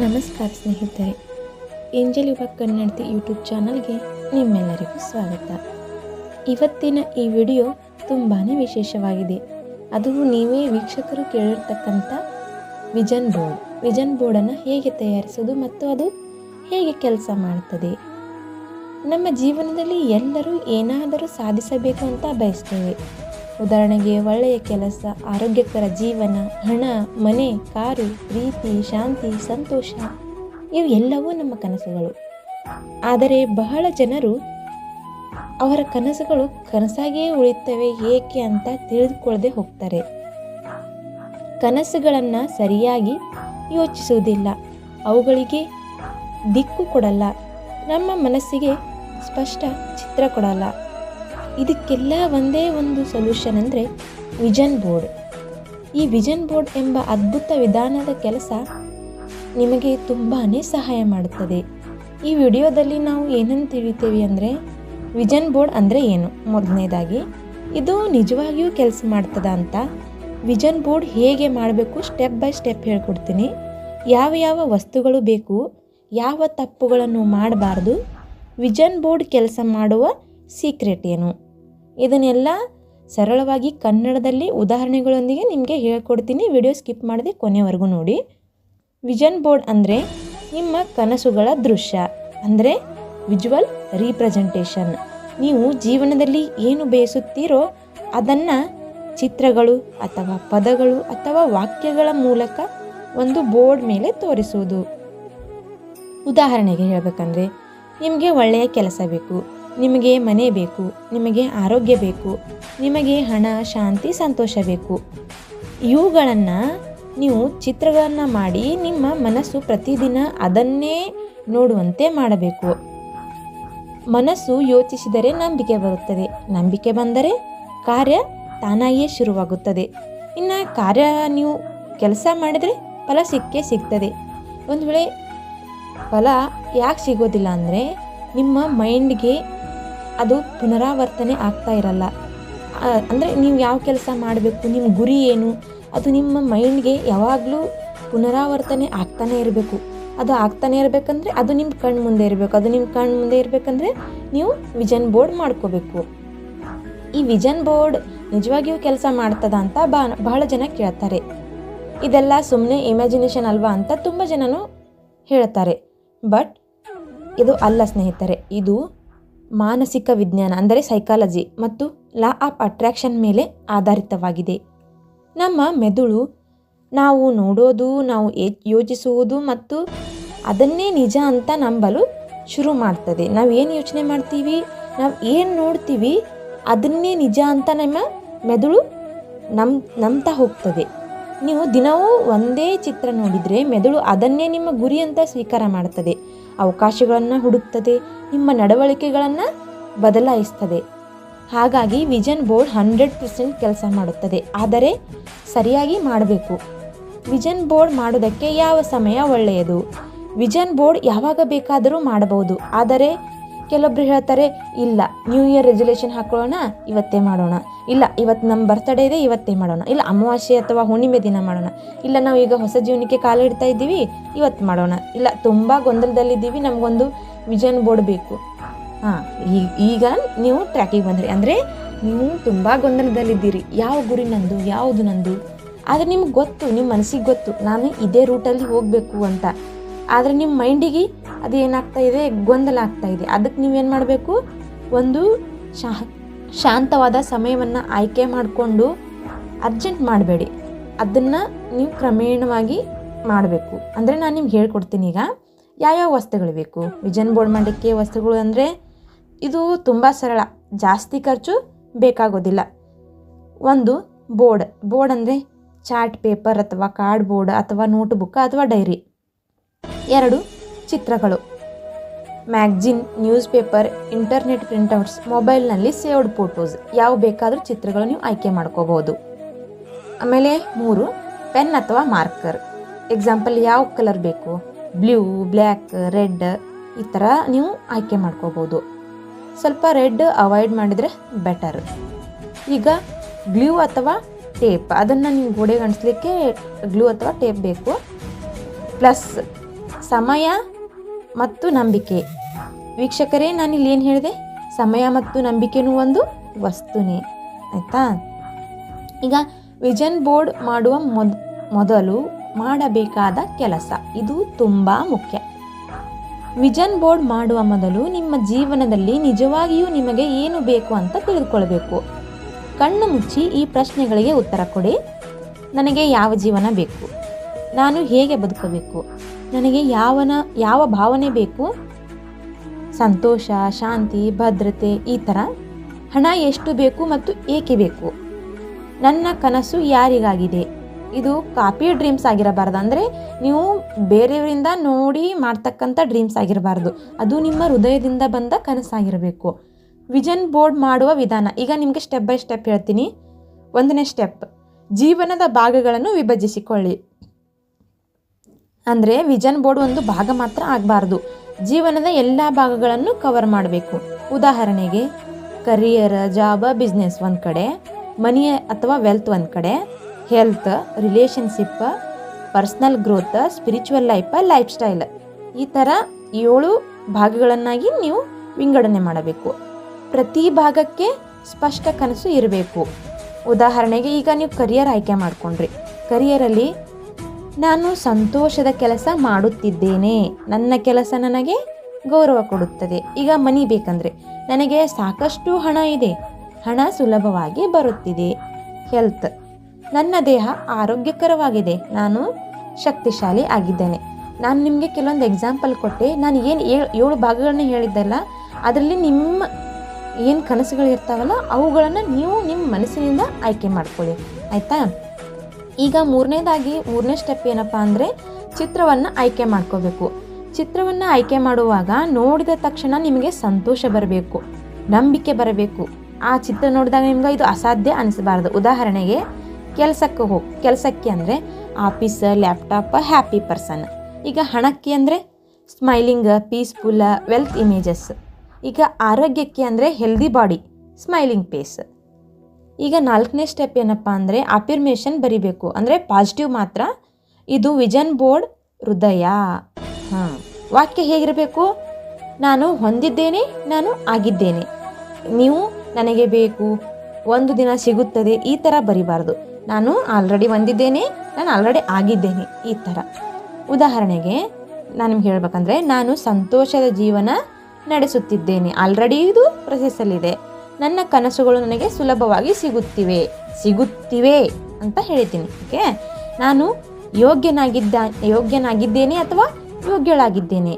ನಮಸ್ಕಾರ ಸ್ನೇಹಿತರೆ, ಏಂಜಲ್ ಯುವ ಕನ್ನಡತಿ ಯೂಟ್ಯೂಬ್ ಚಾನಲ್ಗೆ ನಿಮ್ಮೆಲ್ಲರಿಗೂ ಸ್ವಾಗತ. ಇವತ್ತಿನ ಈ ವಿಡಿಯೋ ತುಂಬಾ ವಿಶೇಷವಾಗಿದೆ. ಅದು ನೀವೇ ವೀಕ್ಷಕರು ಕೇಳಿರ್ತಕ್ಕಂಥ ವಿಷನ್ ಬೋರ್ಡನ್ನು ಹೇಗೆ ತಯಾರಿಸೋದು ಮತ್ತು ಅದು ಹೇಗೆ ಕೆಲಸ ಮಾಡ್ತದೆ. ನಮ್ಮ ಜೀವನದಲ್ಲಿ ಎಲ್ಲರೂ ಏನಾದರೂ ಸಾಧಿಸಬೇಕು ಅಂತ ಬಯಸ್ತೇವೆ. ಉದಾಹರಣೆಗೆ ಒಳ್ಳೆಯ ಕೆಲಸ, ಆರೋಗ್ಯಕರ ಜೀವನ, ಹಣ, ಮನೆ, ಕಾರು, ಪ್ರೀತಿ, ಶಾಂತಿ, ಸಂತೋಷ ಇವು ಎಲ್ಲವೂ ನಮ್ಮ ಕನಸುಗಳು. ಆದರೆ ಬಹಳ ಜನರು ಅವರ ಕನಸುಗಳು ಕನಸಾಗಿಯೇ ಉಳಿಯುತ್ತವೆ ಏಕೆ ಅಂತ ತಿಳಿದುಕೊಳ್ಳದೆ ಹೋಗ್ತಾರೆ. ಕನಸುಗಳನ್ನು ಸರಿಯಾಗಿ ಯೋಚಿಸುವುದಿಲ್ಲ, ಅವುಗಳಿಗೆ ದಿಕ್ಕು ಕೊಡಲ್ಲ, ನಮ್ಮ ಮನಸ್ಸಿಗೆ ಸ್ಪಷ್ಟ ಚಿತ್ರ ಕೊಡಲ್ಲ. ಇದಕ್ಕೆಲ್ಲ ಒಂದೇ ಒಂದು ಸೊಲ್ಯೂಷನ್ ಅಂದರೆ ವಿಷನ್ ಬೋರ್ಡ್. ಈ ವಿಷನ್ ಬೋರ್ಡ್ ಎಂಬ ಅದ್ಭುತ ವಿಧಾನದ ಕೆಲಸ ನಿಮಗೆ ತುಂಬಾ ಸಹಾಯ ಮಾಡುತ್ತದೆ. ಈ ವಿಡಿಯೋದಲ್ಲಿ ನಾವು ಏನನ್ನು ತಿಳಿತೇವೆ ಅಂದರೆ ವಿಷನ್ ಬೋರ್ಡ್ ಅಂದರೆ ಏನು, ಮೊದಲನೇದಾಗಿ ಇದು ನಿಜವಾಗಿಯೂ ಕೆಲಸ ಮಾಡ್ತದ ಅಂತ, ವಿಷನ್ ಬೋರ್ಡ್ ಹೇಗೆ ಮಾಡಬೇಕು ಸ್ಟೆಪ್ ಬೈ ಸ್ಟೆಪ್ ಹೇಳ್ಕೊಡ್ತೀನಿ. ಯಾವ ಯಾವ ವಸ್ತುಗಳು ಬೇಕು, ಯಾವ ತಪ್ಪುಗಳನ್ನು ಮಾಡಬಾರ್ದು, ವಿಷನ್ ಬೋರ್ಡ್ ಕೆಲಸ ಮಾಡುವ ಸೀಕ್ರೆಟ್ ಏನು, ಇದನ್ನೆಲ್ಲ ಸರಳವಾಗಿ ಕನ್ನಡದಲ್ಲಿ ಉದಾಹರಣೆಗಳೊಂದಿಗೆ ನಿಮಗೆ ಹೇಳ್ಕೊಡ್ತೀನಿ. ವಿಡಿಯೋ ಸ್ಕಿಪ್ ಮಾಡದೆ ಕೊನೆವರೆಗೂ ನೋಡಿ. ವಿಷನ್ ಬೋರ್ಡ್ ಅಂದರೆ ನಿಮ್ಮ ಕನಸುಗಳ ದೃಶ್ಯ, ಅಂದರೆ ವಿಜುವಲ್ ರೀಪ್ರೆಸೆಂಟೇಷನ್. ನೀವು ಜೀವನದಲ್ಲಿ ಏನು ಬಯಸುತ್ತೀರೋ ಅದನ್ನು ಚಿತ್ರಗಳು ಅಥವಾ ಪದಗಳು ಅಥವಾ ವಾಕ್ಯಗಳ ಮೂಲಕ ಒಂದು ಬೋರ್ಡ್ ಮೇಲೆ ತೋರಿಸುವುದು. ಉದಾಹರಣೆಗೆ ಹೇಳಬೇಕಂದ್ರೆ, ನಿಮಗೆ ಒಳ್ಳೆಯ ಕೆಲಸ ಬೇಕು, ನಿಮಗೆ ಮನೆ ಬೇಕು, ನಿಮಗೆ ಆರೋಗ್ಯ ಬೇಕು, ನಿಮಗೆ ಹಣ, ಶಾಂತಿ, ಸಂತೋಷ ಬೇಕು. ಇವುಗಳನ್ನು ನೀವು ಚಿತ್ರಗಳನ್ನು ಮಾಡಿ ನಿಮ್ಮ ಮನಸ್ಸು ಪ್ರತಿದಿನ ಅದನ್ನೇ ನೋಡುವಂತೆ ಮಾಡಬೇಕು. ಮನಸ್ಸು ಯೋಚಿಸಿದರೆ ನಂಬಿಕೆ ಬರುತ್ತದೆ, ನಂಬಿಕೆ ಬಂದರೆ ಕಾರ್ಯ ತಾನಾಗಿಯೇ ಶುರುವಾಗುತ್ತದೆ. ಇನ್ನು ಕಾರ್ಯ ನೀವು ಕೆಲಸ ಮಾಡಿದರೆ ಫಲ ಸಿಗ್ತದೆ. ಒಂದು ವೇಳೆ ಫಲ ಯಾಕೆ ಸಿಗೋದಿಲ್ಲ ಅಂದರೆ ನಿಮ್ಮ ಮೈಂಡ್ಗೆ ಅದು ಪುನರಾವರ್ತನೆ ಆಗ್ತಾ ಇರಲ್ಲ. ಅಂದರೆ ನೀವು ಯಾವ ಕೆಲಸ ಮಾಡಬೇಕು, ನಿಮ್ಮ ಗುರಿ ಏನು, ಅದು ನಿಮ್ಮ ಮೈಂಡ್ಗೆ ಯಾವಾಗಲೂ ಪುನರಾವರ್ತನೆ ಆಗ್ತಾನೆ ಇರಬೇಕು. ಅದು ಆಗ್ತಾನೆ ಇರಬೇಕಂದ್ರೆ ಅದು ನಿಮ್ಮ ಕಣ್ಣು ಮುಂದೆ ಇರಬೇಕು. ಅದು ನಿಮ್ಮ ಕಣ್ಣು ಮುಂದೆ ಇರಬೇಕಂದ್ರೆ ನೀವು ವಿಷನ್ ಬೋರ್ಡ್ ಮಾಡ್ಕೋಬೇಕು. ಈ ವಿಷನ್ ಬೋರ್ಡ್ ನಿಜವಾಗಿಯೂ ಕೆಲಸ ಮಾಡ್ತದ ಅಂತ ಬಹಳ ಜನ ಕೇಳ್ತಾರೆ. ಇದೆಲ್ಲ ಸುಮ್ಮನೆ ಇಮ್ಯಾಜಿನೇಷನ್ ಅಲ್ವಾ ಅಂತ ತುಂಬ ಜನನು ಹೇಳ್ತಾರೆ. ಬಟ್ ಇದು ಅಲ್ಲ ಸ್ನೇಹಿತರೆ, ಇದು ಮಾನಸಿಕ ವಿಜ್ಞಾನ ಅಂದರೆ ಸೈಕಾಲಜಿ ಮತ್ತು ಲಾ ಆಫ್ ಅಟ್ರಾಕ್ಷನ್ ಮೇಲೆ ಆಧಾರಿತವಾಗಿದೆ. ನಮ್ಮ ಮೆದುಳು ನಾವು ನೋಡೋದು, ನಾವು ಯೋಚಿಸುವುದು ಮತ್ತು ಅದನ್ನೇ ನಿಜ ಅಂತ ನಂಬಲು ಶುರು ಮಾಡ್ತದೆ. ನಾವು ಏನು ಯೋಚನೆ ಮಾಡ್ತೀವಿ, ನಾವು ಏನು ನೋಡ್ತೀವಿ ಅದನ್ನೇ ನಿಜ ಅಂತ ನಮ್ಮ ಮೆದುಳು ನಂಬ್ತಾ ಹೋಗ್ತದೆ. ನೀವು ದಿನವೂ ಒಂದೇ ಚಿತ್ರ ನೋಡಿದರೆ ಮೆದುಳು ಅದನ್ನೇ ನಿಮ್ಮ ಗುರಿ ಅಂತ ಸ್ವೀಕಾರ ಮಾಡ್ತದೆ, ಅವಕಾಶಗಳನ್ನು ಹುಡುಕ್ತದೆ, ನಿಮ್ಮ ನಡವಳಿಕೆಗಳನ್ನು ಬದಲಾಯಿಸ್ತದೆ. ಹಾಗಾಗಿ ವಿಷನ್ ಬೋರ್ಡ್ 100% ಕೆಲಸ ಮಾಡುತ್ತದೆ, ಆದರೆ ಸರಿಯಾಗಿ ಮಾಡಬೇಕು. ವಿಷನ್ ಬೋರ್ಡ್ ಮಾಡೋದಕ್ಕೆ ಯಾವ ಸಮಯ ಒಳ್ಳೆಯದು? ವಿಷನ್ ಬೋರ್ಡ್ ಯಾವಾಗ ಬೇಕಾದರೂ ಮಾಡಬಹುದು, ಆದರೆ ಕೆಲವೊಬ್ರು ಹೇಳ್ತಾರೆ ಇಲ್ಲ ನ್ಯೂ ಇಯರ್ ರೆಸಲ್ಯೂಷನ್ ಹಾಕೊಳ್ಳೋಣ, ಇವತ್ತೇ ಮಾಡೋಣ, ಇಲ್ಲ ಇವತ್ತು ನಮ್ಮ ಬರ್ತಡೇ ಇದೆ ಇವತ್ತೇ ಮಾಡೋಣ, ಇಲ್ಲ ಅಮಾವಾಸ್ಯೆ ಅಥವಾ ಹುಣ್ಣಿಮೆ ದಿನ ಮಾಡೋಣ, ಇಲ್ಲ ನಾವು ಈಗ ಹೊಸ ಜೀವನಕ್ಕೆ ಕಾಲಿಡ್ತಾ ಇದ್ದೀವಿ ಇವತ್ತು ಮಾಡೋಣ, ಇಲ್ಲ ತುಂಬ ಗೊಂದಲದಲ್ಲಿದ್ದೀವಿ ನಮಗೊಂದು ವಿಷನ್ ಬೋರ್ಡ್ ಬೇಕು. ಈಗ ನೀವು ಟ್ರ್ಯಾಕಿಗೆ ಬಂದ್ರಿ ಅಂದರೆ ನೀವು ತುಂಬ ಗೊಂದಲದಲ್ಲಿದ್ದೀರಿ, ಯಾವ ಗುರಿ ನಂದು, ಯಾವುದು ನಂದು. ಆದರೆ ನಿಮ್ಗೆ ಗೊತ್ತು, ನಿಮ್ಮ ಮನಸ್ಸಿಗೆ ಗೊತ್ತು ನಾನು ಇದೇ ರೂಟಲ್ಲಿ ಹೋಗಬೇಕು ಅಂತ. ಆದರೆ ನಿಮ್ಮ ಮೈಂಡಿಗೆ ಅದು ಏನಾಗ್ತಾ ಇದೆ, ಗೊಂದಲ ಆಗ್ತಾ ಇದೆ. ಅದಕ್ಕೆ ನೀವೇನು ಮಾಡಬೇಕು, ಒಂದು ಶಾಂತವಾದ ಸಮಯವನ್ನು ಆಯ್ಕೆ ಮಾಡಿಕೊಂಡು ಅರ್ಜೆಂಟ್ ಮಾಡಬೇಡಿ, ಅದನ್ನು ನೀವು ಕ್ರಮೇಣವಾಗಿ ಮಾಡಬೇಕು. ಅಂದರೆ ನಾನು ನಿಮ್ಗೆ ಹೇಳ್ಕೊಡ್ತೀನಿ ಈಗ ಯಾವ್ಯಾವ ವಸ್ತುಗಳು ಬೇಕು. ವಿಷನ್ ಬೋರ್ಡ್ ಮಾಡೋಕ್ಕೆ ವಸ್ತುಗಳು ಅಂದರೆ ಇದು ತುಂಬ ಸರಳ, ಜಾಸ್ತಿ ಖರ್ಚು ಬೇಕಾಗೋದಿಲ್ಲ. ಒಂದು ಬೋರ್ಡ್ ಅಂದರೆ ಚಾರ್ಟ್ ಪೇಪರ್ ಅಥವಾ ಕಾರ್ಡ್ ಬೋರ್ಡ್ ಅಥವಾ ನೋಟ್ಬುಕ್ ಅಥವಾ ಡೈರಿ. 2 ಚಿತ್ರಗಳು, ಮ್ಯಾಗ್ಜಿನ್, ನ್ಯೂಸ್ ಪೇಪರ್, ಇಂಟರ್ನೆಟ್ ಪ್ರಿಂಟ್ಔಟ್ಸ್, ಮೊಬೈಲ್ನಲ್ಲಿ ಸೇವ್ಡ್ ಫೋಟೋಸ್, ಯಾವ ಬೇಕಾದರೂ ಚಿತ್ರಗಳು ನೀವು ಆಯ್ಕೆ ಮಾಡ್ಕೋಬಹುದು. ಆಮೇಲೆ 3 ಪೆನ್ ಅಥವಾ ಮಾರ್ಕರ್. ಎಕ್ಸಾಂಪಲ್ ಯಾವ ಕಲರ್ ಬೇಕು, ಬ್ಲೂ, ಬ್ಲ್ಯಾಕ್, ರೆಡ್ ಈ ಥರ ನೀವು ಆಯ್ಕೆ ಮಾಡ್ಕೋಬೋದು. ಸ್ವಲ್ಪ ರೆಡ್ ಅವಾಯ್ಡ್ ಮಾಡಿದರೆ ಬೆಟರ್. ಈಗ ಗ್ಲೂ ಅಥವಾ ಟೇಪ್, ಅದನ್ನು ನೀವು ಗೋಡೆಗೆ ಅಂಟಿಸ್ಲಿಕ್ಕೆ ಗ್ಲೂ ಅಥವಾ ಟೇಪ್ ಬೇಕು. ಪ್ಲಸ್ ಸಮಯ ಮತ್ತು ನಂಬಿಕೆ. ವೀಕ್ಷಕರೇ, ನಾನಿಲ್ಲಿ ಏನು ಹೇಳಿದೆ? ಸಮಯ ಮತ್ತು ನಂಬಿಕೆನೂ ಒಂದು ವಸ್ತುನೇ, ಆಯಿತಾ? ಈಗ ವಿಷನ್ ಬೋರ್ಡ್ ಮಾಡುವ ಮೊದಲು ಮಾಡಬೇಕಾದ ಕೆಲಸ, ಇದು ತುಂಬ ಮುಖ್ಯ. ವಿಷನ್ ಬೋರ್ಡ್ ಮಾಡುವ ಮೊದಲು ನಿಮ್ಮ ಜೀವನದಲ್ಲಿ ನಿಜವಾಗಿಯೂ ನಿಮಗೆ ಏನು ಬೇಕು ಅಂತ ತಿಳಿದುಕೊಳ್ಬೇಕು. ಕಣ್ಣು ಮುಚ್ಚಿ ಈ ಪ್ರಶ್ನೆಗಳಿಗೆ ಉತ್ತರ ಕೊಡಿ. ನನಗೆ ಯಾವ ಜೀವನ ಬೇಕು? ನಾನು ಹೇಗೆ ಬದುಕಬೇಕು? ನನಗೆ ಯಾವ ಭಾವನೆ ಬೇಕು? ಸಂತೋಷ, ಶಾಂತಿ, ಭದ್ರತೆ, ಈ ಥರ. ಹಣ ಎಷ್ಟು ಬೇಕು ಮತ್ತು ಏಕೆ ಬೇಕು? ನನ್ನ ಕನಸು ಯಾರಿಗಾಗಿದೆ? ಇದು ಕಾಪಿ ಡ್ರೀಮ್ಸ್ ಆಗಿರಬಾರ್ದು. ಅಂದರೆ ನೀವು ಬೇರೆಯವರಿಂದ ನೋಡಿ ಮಾಡ್ತಕ್ಕಂಥ ಡ್ರೀಮ್ಸ್ ಆಗಿರಬಾರ್ದು. ಅದು ನಿಮ್ಮ ಹೃದಯದಿಂದ ಬಂದ ಕನಸಾಗಿರಬೇಕು. ವಿಷನ್ ಬೋರ್ಡ್ ಮಾಡುವ ವಿಧಾನ ಈಗ ನಿಮಗೆ ಸ್ಟೆಪ್ ಬೈ ಸ್ಟೆಪ್ ಹೇಳ್ತೀನಿ. 1ನೇ ಸ್ಟೆಪ್, ಜೀವನದ ಭಾಗಗಳನ್ನು ವಿಭಜಿಸಿಕೊಳ್ಳಿ. ಅಂದರೆ ವಿಷನ್ ಬೋರ್ಡ್ ಒಂದು ಭಾಗ ಮಾತ್ರ ಆಗಬಾರ್ದು, ಜೀವನದ ಎಲ್ಲ ಭಾಗಗಳನ್ನು ಕವರ್ ಮಾಡಬೇಕು. ಉದಾಹರಣೆಗೆ ಕರಿಯರ್, ಜಾಬ್, ಬಿಸ್ನೆಸ್ ಒಂದು ಕಡೆ, ಮನಿ ಅಥವಾ ವೆಲ್ತ್ ಒಂದು ಕಡೆ, health, relationship, personal growth, spiritual life style, ಈ ಥರ 7 ಭಾಗಗಳನ್ನಾಗಿ ನೀವು ವಿಂಗಡಣೆ ಮಾಡಬೇಕು. ಪ್ರತಿ ಭಾಗಕ್ಕೆ ಸ್ಪಷ್ಟ ಕನಸು ಇರಬೇಕು. ಉದಾಹರಣೆಗೆ ಈಗ ನೀವು ಕರಿಯರ್ ಆಯ್ಕೆ ಮಾಡಿಕೊಂಡ್ರಿ. ಕರಿಯರಲ್ಲಿ ನಾನು ಸಂತೋಷದ ಕೆಲಸ ಮಾಡುತ್ತಿದ್ದೇನೆ, ನನ್ನ ಕೆಲಸ ನನಗೆ ಗೌರವ ಕೊಡುತ್ತದೆ. ಈಗ ಮನಿ ಬೇಕಂದರೆ ನನಗೆ ಸಾಕಷ್ಟು ಹಣ ಇದೆ, ಹಣ ಸುಲಭವಾಗಿ ಬರುತ್ತಿದೆ. ಹೆಲ್ತ್, ನನ್ನ ದೇಹ ಆರೋಗ್ಯಕರವಾಗಿದೆ, ನಾನು ಶಕ್ತಿಶಾಲಿ ಆಗಿದ್ದೇನೆ. ನಾನು ನಿಮಗೆ ಕೆಲವೊಂದು ಎಕ್ಸಾಂಪಲ್ ಕೊಟ್ಟೆ. ನಾನು ಏನು 7 ಭಾಗಗಳನ್ನ ಹೇಳಿದ್ದಲ್ಲ, ಅದರಲ್ಲಿ ನಿಮ್ಮ ಏನು ಕನಸುಗಳು ಇರ್ತಾವಲ್ಲ ಅವುಗಳನ್ನು ನೀವು ನಿಮ್ಮ ಮನಸ್ಸಿನಿಂದ ಆಯ್ಕೆ ಮಾಡ್ಕೊಳ್ಳಿ, ಆಯಿತಾ? ಈಗ 3ನೇ ಸ್ಟೆಪ್ ಏನಪ್ಪ ಅಂದರೆ ಚಿತ್ರವನ್ನು ಆಯ್ಕೆ ಮಾಡ್ಕೋಬೇಕು. ಚಿತ್ರವನ್ನು ಆಯ್ಕೆ ಮಾಡುವಾಗ ನೋಡಿದ ತಕ್ಷಣ ನಿಮಗೆ ಸಂತೋಷ ಬರಬೇಕು, ನಂಬಿಕೆ ಬರಬೇಕು. ಆ ಚಿತ್ರ ನೋಡಿದಾಗ ನಿಮ್ಗೆ ಇದು ಅಸಾಧ್ಯ ಅನಿಸಬಾರ್ದು. ಉದಾಹರಣೆಗೆ ಕೆಲಸಕ್ಕೆ ಅಂದರೆ ಆಫೀಸ್, ಲ್ಯಾಪ್ಟಾಪ್, ಹ್ಯಾಪಿ ಪರ್ಸನ್. ಈಗ ಹಣಕ್ಕೆ ಅಂದರೆ ಸ್ಮೈಲಿಂಗ್, ಪೀಸ್ಫುಲ್, ವೆಲ್ತ್ ಇಮೇಜಸ್. ಈಗ ಆರೋಗ್ಯಕ್ಕೆ ಅಂದರೆ ಹೆಲ್ದಿ ಬಾಡಿ, ಸ್ಮೈಲಿಂಗ್ ಫೇಸ್. ಈಗ 4ನೇ ಸ್ಟೆಪ್ ಏನಪ್ಪ ಅಂದರೆ ಅಫರ್ಮೇಷನ್ ಬರಿಬೇಕು, ಅಂದರೆ ಪಾಸಿಟಿವ್ ಮಾತ್ರ. ಇದು ವಿಷನ್ ಬೋರ್ಡ್ ಹೃದಯ. ವಾಕ್ಯ ಹೇಗಿರಬೇಕು? ನಾನು ಹೊಂದಿದ್ದೇನೆ, ನಾನು ಆಗಿದ್ದೇನೆ. ನೀವು ನನಗೆ ಬೇಕು, ಒಂದು ದಿನ ಸಿಗುತ್ತದೆ, ಈ ಥರ ಬರಿಬಾರ್ದು. ನಾನು ಆಲ್ರೆಡಿ ಹೊಂದಿದ್ದೇನೆ, ನಾನು ಆಲ್ರೆಡಿ ಆಗಿದ್ದೇನೆ, ಈ ಥರ. ಉದಾಹರಣೆಗೆ ನಾನು ನಿಮ್ಗೆ ಹೇಳ್ಬೇಕಂದ್ರೆ ನಾನು ಸಂತೋಷದ ಜೀವನ ನಡೆಸುತ್ತಿದ್ದೇನೆ, ಆಲ್ರೆಡಿ ಇದು ಪ್ರೊಸೆಸ್ಸಲ್ಲಿದೆ. ನನ್ನ ಕನಸುಗಳು ನನಗೆ ಸುಲಭವಾಗಿ ಸಿಗುತ್ತಿವೆ ಅಂತ ಹೇಳ್ತೀನಿ. ಓಕೆ, ನಾನು ಯೋಗ್ಯನಾಗಿದ್ದೇನೆ ಅಥವಾ ಯೋಗ್ಯಳಾಗಿದ್ದೇನೆ.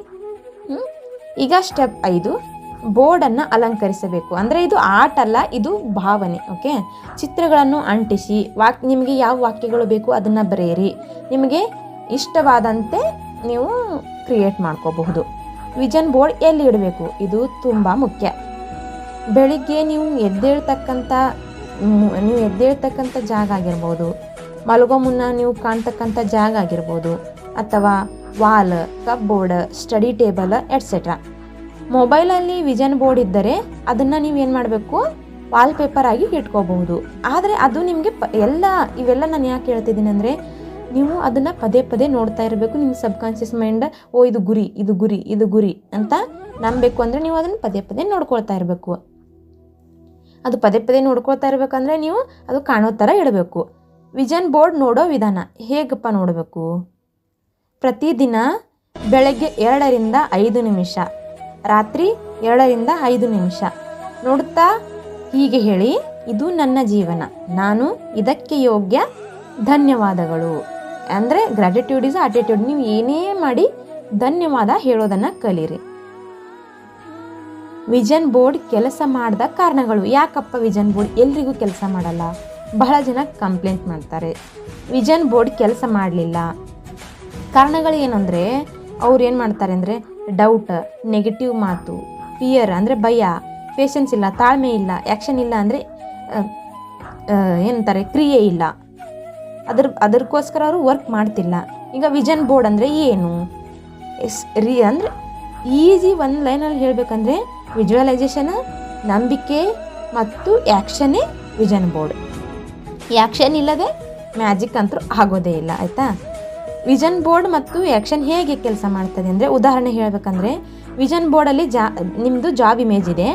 ಈಗ ಸ್ಟೆಪ್ 5, ಬೋರ್ಡನ್ನು ಅಲಂಕರಿಸಬೇಕು. ಅಂದರೆ ಇದು ಆರ್ಟ್ ಅಲ್ಲ, ಇದು ಭಾವನೆ. ಓಕೆ, ಚಿತ್ರಗಳನ್ನು ಅಂಟಿಸಿ ನಿಮಗೆ ಯಾವ ವಾಕ್ಯಗಳು ಬೇಕು ಅದನ್ನು ಬರೆಯಿರಿ. ನಿಮಗೆ ಇಷ್ಟವಾದಂತೆ ನೀವು ಕ್ರಿಯೇಟ್ ಮಾಡ್ಕೋಬಹುದು. ವಿಷನ್ ಬೋರ್ಡ್ ಎಲ್ಲಿ ಇಡಬೇಕು? ಇದು ತುಂಬ ಮುಖ್ಯ. ಬೆಳಿಗ್ಗೆ ನೀವು ಎದ್ದೇಳ್ತಕ್ಕಂಥ ಜಾಗ ಆಗಿರ್ಬೋದು, ಮಲಗೋ ಮುನ್ನ ನೀವು ಕಾಣ್ತಕ್ಕಂಥ ಜಾಗ ಆಗಿರ್ಬೋದು, ಅಥವಾ ವಾಲ್, ಕಪ್ಬೋರ್ಡ್, ಸ್ಟಡಿ ಟೇಬಲ್ ಎಟ್ಸೆಟ್ರಾ. ಮೊಬೈಲಲ್ಲಿ ವಿಷನ್ ಬೋರ್ಡ್ ಇದ್ದರೆ ಅದನ್ನು ನೀವು ಏನು ಮಾಡಬೇಕು? ವಾಲ್ಪೇಪರ್ ಆಗಿ ಇಟ್ಕೋಬಹುದು. ಆದರೆ ಅದು ನಿಮಗೆ ಇವೆಲ್ಲ ನಾನು ಯಾಕೆ ಹೇಳ್ತಿದ್ದೀನಿ ಅಂದರೆ ನೀವು ಅದನ್ನು ಪದೇ ನೋಡ್ತಾ ಇರಬೇಕು. ನಿಮ್ಮ ಸಬ್ಕಾನ್ಷಿಯಸ್ ಮೈಂಡ್ ಇದು ಗುರಿ ಅಂತ ನಂಬಬೇಕು. ಅಂದರೆ ನೀವು ಅದನ್ನು ಪದೇ ನೋಡ್ಕೊಳ್ತಾ ಇರಬೇಕು. ಅದು ಪದೇ ನೋಡ್ಕೊಳ್ತಾ ಇರಬೇಕಂದ್ರೆ ನೀವು ಅದು ಕಾಣೋ ಥರ ಇಡಬೇಕು. ವಿಷನ್ ಬೋರ್ಡ್ ನೋಡೋ ವಿಧಾನ ಹೇಗಪ್ಪ ನೋಡಬೇಕು? ಪ್ರತಿದಿನ ಬೆಳಗ್ಗೆ 2ರಿಂದ 5 ನಿಮಿಷ, ರಾತ್ರಿ 2ರಿಂದ 5 ನಿಮಿಷ ನೋಡುತ್ತಾ ಹೀಗೆ ಹೇಳಿ, ಇದು ನನ್ನ ಜೀವನ, ನಾನು ಇದಕ್ಕೆ ಯೋಗ್ಯ, ಧನ್ಯವಾದಗಳು. ಅಂದರೆ ಗ್ರ್ಯಾಟಿಟ್ಯೂಡ್ ಇಸ್ ಆಟಿಟ್ಯೂಡ್. ನೀವು ಏನೇ ಮಾಡಿ ಧನ್ಯವಾದ ಹೇಳೋದನ್ನು ಕಲೀರಿ. ವಿಷನ್ ಬೋರ್ಡ್ ಕೆಲಸ ಮಾಡಿದ ಕಾರಣಗಳು. ಯಾಕಪ್ಪ ವಿಷನ್ ಬೋರ್ಡ್ ಎಲ್ರಿಗೂ ಕೆಲಸ ಮಾಡಲ್ಲ? ಬಹಳ ಜನ ಕಂಪ್ಲೇಂಟ್ ಮಾಡ್ತಾರೆ, ವಿಷನ್ ಬೋರ್ಡ್ ಕೆಲಸ ಮಾಡಲಿಲ್ಲ. ಕಾರಣಗಳು ಏನಂದರೆ ಅವ್ರು ಏನು ಮಾಡ್ತಾರೆ ಅಂದರೆ ಡೌಟ್, ನೆಗೆಟಿವ್ ಮಾತು, ಫಿಯರ್ ಅಂದರೆ ಭಯ, ಪೇಷನ್ಸ್ ಇಲ್ಲ, ತಾಳ್ಮೆ ಇಲ್ಲ, ಆ್ಯಕ್ಷನ್ ಇಲ್ಲ, ಅಂದರೆ ಏನಂತಾರೆ ಕ್ರಿಯೆ ಇಲ್ಲ, ಅದಕ್ಕೋಸ್ಕರ ಅವರು ವರ್ಕ್ ಮಾಡ್ತಿಲ್ಲ. ಈಗ ವಿಷನ್ ಬೋರ್ಡ್ ಅಂದರೆ ಏನು? ಅಂದರೆ ಈಸಿ ಒಂದು ಲೈನಲ್ಲಿ ಹೇಳಬೇಕಂದ್ರೆ ವಿಜುವಲೈಸೇಷನ್, ನಂಬಿಕೆ ಮತ್ತು ಆ್ಯಕ್ಷನ್ನೇ ವಿಷನ್ ಬೋರ್ಡ್. ಆ್ಯಕ್ಷನ್ ಇಲ್ಲದೆ ಮ್ಯಾಜಿಕ್ ಅಂತೂ ಆಗೋದೇ ಇಲ್ಲ, ಆಯಿತಾ? ವಿಷನ್ ಬೋರ್ಡ್ ಮತ್ತು ಆ್ಯಕ್ಷನ್ ಹೇಗೆ ಕೆಲಸ ಮಾಡ್ತದೆ ಅಂದರೆ, ಉದಾಹರಣೆ ಹೇಳಬೇಕಂದ್ರೆ ವಿಷನ್ ಬೋರ್ಡಲ್ಲಿ ನಿಮ್ಮದು ಜಾಬ್ ಇಮೇಜ್ ಇದೆ,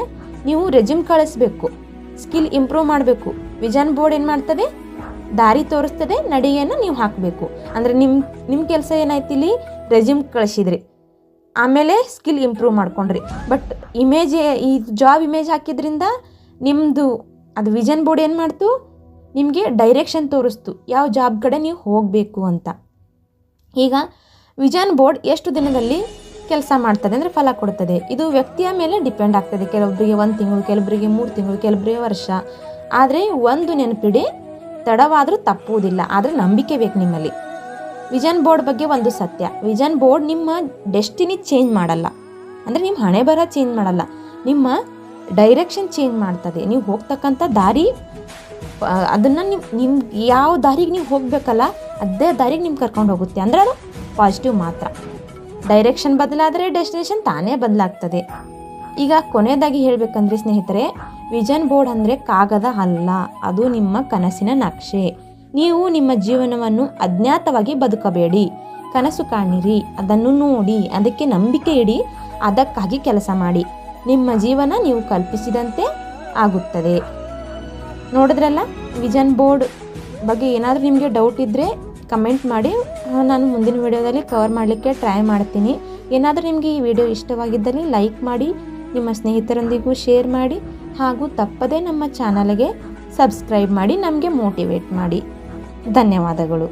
ನೀವು ರೆಸ್ಯೂಮ್ ಕಳಿಸ್ಬೇಕು, ಸ್ಕಿಲ್ ಇಂಪ್ರೂವ್ ಮಾಡಬೇಕು. ವಿಷನ್ ಬೋರ್ಡ್ ಏನು ಮಾಡ್ತದೆ, ದಾರಿ ತೋರಿಸ್ತದೆ, ನಡಿಗೆಯನ್ನು ನೀವು ಹಾಕಬೇಕು. ಅಂದರೆ ನಿಮ್ಮ ಕೆಲಸ ಏನಾಯ್ತು, ಇಲ್ಲಿ ರೆಸ್ಯೂಮ್ ಕಳಿಸಿದ್ರಿ, ಆಮೇಲೆ ಸ್ಕಿಲ್ ಇಂಪ್ರೂವ್ ಮಾಡ್ಕೊಂಡ್ರಿ. ಬಟ್ ಈ ಜಾಬ್ ಇಮೇಜ್ ಹಾಕಿದ್ರಿಂದ ನಿಮ್ಮದು ಅದು ವಿಷನ್ ಬೋರ್ಡ್ ಏನು ಮಾಡ್ತು, ನಿಮಗೆ ಡೈರೆಕ್ಷನ್ ತೋರಿಸ್ತು, ಯಾವ ಜಾಬ್ ಕಡೆ ನೀವು ಹೋಗಬೇಕು ಅಂತ. ಈಗ ವಿಷನ್ ಬೋರ್ಡ್ ಎಷ್ಟು ದಿನದಲ್ಲಿ ಕೆಲಸ ಮಾಡ್ತದೆ ಅಂದರೆ ಫಲ ಕೊಡ್ತದೆ, ಇದು ವ್ಯಕ್ತಿಯ ಮೇಲೆ ಡಿಪೆಂಡ್ ಆಗ್ತದೆ. ಕೆಲವೊಬ್ಬರಿಗೆ 1 ತಿಂಗಳು, ಕೆಲವೊಬ್ಬರಿಗೆ 3 ತಿಂಗಳು, ಕೆಲವೊಬ್ಬರಿಗೆ ವರ್ಷ. ಆದರೆ ಒಂದು ನೆನಪಿಡಿ, ತಡವಾದರೂ ತಪ್ಪುವುದಿಲ್ಲ, ಆದರೆ ನಂಬಿಕೆ ಬೇಕು ನಿಮ್ಮಲ್ಲಿ. ವಿಷನ್ ಬೋರ್ಡ್ ಬಗ್ಗೆ ಒಂದು ಸತ್ಯ, ವಿಷನ್ ಬೋರ್ಡ್ ನಿಮ್ಮ ಡೆಸ್ಟಿನಿ ಚೇಂಜ್ ಮಾಡಲ್ಲ, ಅಂದರೆ ನಿಮ್ಮ ಹಣೆ ಬರ ಚೇಂಜ್ ಮಾಡಲ್ಲ, ನಿಮ್ಮ ಡೈರೆಕ್ಷನ್ ಚೇಂಜ್ ಮಾಡ್ತದೆ. ನೀವು ಹೋಗ್ತಕ್ಕಂಥ ದಾರಿ, ಅದನ್ನು ನಿಮ್ಮ ಯಾವ ದಾರಿಗೆ ನೀವು ಹೋಗಬೇಕಲ್ಲ ಅದೇ ದಾರಿಗೆ ನಿಮ್ಗೆ ಕರ್ಕೊಂಡು ಹೋಗುತ್ತೆ. ಅಂದರೆ ಅದು ಪಾಸಿಟಿವ್ ಮಾತ್ರ. ಡೈರೆಕ್ಷನ್ ಬದಲಾದರೆ ಡೆಸ್ಟಿನೇಷನ್ ತಾನೇ ಬದಲಾಗ್ತದೆ. ಈಗ ಕೊನೆಯದಾಗಿ ಹೇಳಬೇಕಂದ್ರೆ ಸ್ನೇಹಿತರೆ, ವಿಷನ್ ಬೋರ್ಡ್ ಅಂದರೆ ಕಾಗದ ಅಲ್ಲ, ಅದು ನಿಮ್ಮ ಕನಸಿನ ನಕ್ಷೆ. ನೀವು ನಿಮ್ಮ ಜೀವನವನ್ನು ಅಜ್ಞಾತವಾಗಿ ಬದುಕಬೇಡಿ, ಕನಸು ಕಾಣಿರಿ, ಅದನ್ನು ನೋಡಿ, ಅದಕ್ಕೆ ನಂಬಿಕೆ ಇಡಿ, ಅದಕ್ಕಾಗಿ ಕೆಲಸ ಮಾಡಿ. ನಿಮ್ಮ ಜೀವನ ನೀವು ಕಲ್ಪಿಸಿದಂತೆ ಆಗುತ್ತದೆ. ನೋಡಿದ್ರಲ್ಲ, ವಿಷನ್ ಬೋರ್ಡ್ ಬಗ್ಗೆ ಏನಾದರೂ ನಿಮಗೆ ಡೌಟ್ ಇದ್ದರೆ ಕಮೆಂಟ್ ಮಾಡಿ, ನಾನು ಮುಂದಿನ ವಿಡಿಯೋದಲ್ಲಿ ಕವರ್ ಮಾಡಲಿಕ್ಕೆ ಟ್ರೈ ಮಾಡ್ತೀನಿ. ಏನಾದರೂ ನಿಮಗೆ ಈ ವಿಡಿಯೋ ಇಷ್ಟವಾಗಿದ್ದಲ್ಲಿ ಲೈಕ್ ಮಾಡಿ, ನಿಮ್ಮ ಸ್ನೇಹಿತರೊಂದಿಗೂ ಶೇರ್ ಮಾಡಿ, ಹಾಗೂ ತಪ್ಪದೇ ನಮ್ಮ ಚಾನಲ್ಗೆ ಸಬ್ಸ್ಕ್ರೈಬ್ ಮಾಡಿ ನಮಗೆ ಮೋಟಿವೇಟ್ ಮಾಡಿ. ಧನ್ಯವಾದಗಳು.